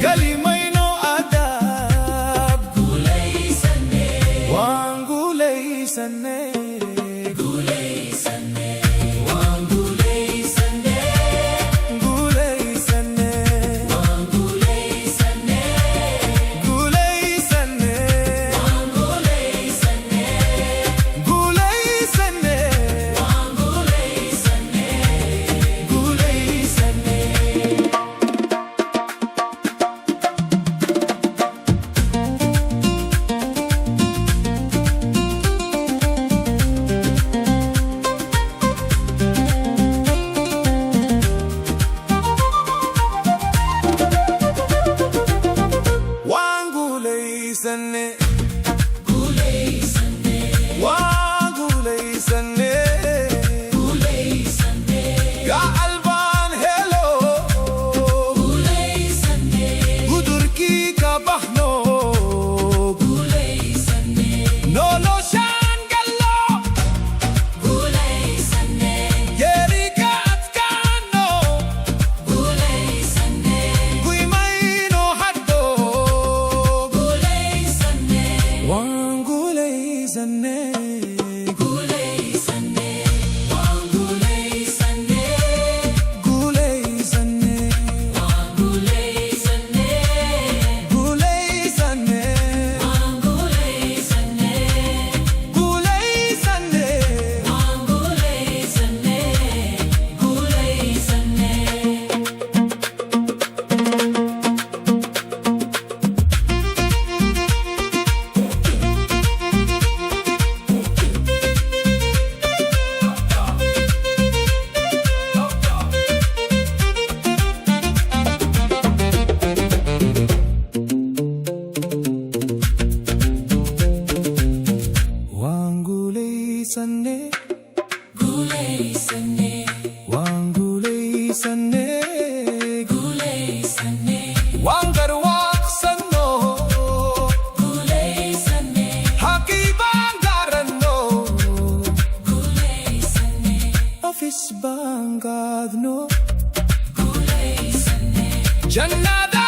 Galimayno adab Guulaysannee waan guulaysannee Guulaysannee waan guulaysannee guulaysannee waan guulaysannee guulaysannee waan guulaysannee guulaysannee waan guulaysannee guulaysannee waan guulaysannee Guulaysannee waan guulaysannee Guulaysannee ga'albaan heloo Guulaysannee gudurkii kabahnoo Guulaysannee noloshaan galloo Guulaysannee yerika atkaannoo Guulaysannee guymaynoo haddoo Guulaysannee waan guulaysannee Guulaysannee waan guulaysannee guulaysannee waan guulaysannee guulaysannee waan guulaysannee guulaysannee waan guulaysannee Guulaysannee waan guulaysannee Guulaysannee waan guulaysannee Guulaysannee waan garwaaqsannoo Guulaysannee haqibaan gaarannoo Guulaysannee ofis baan gaadnoo Guulaysannee jannaada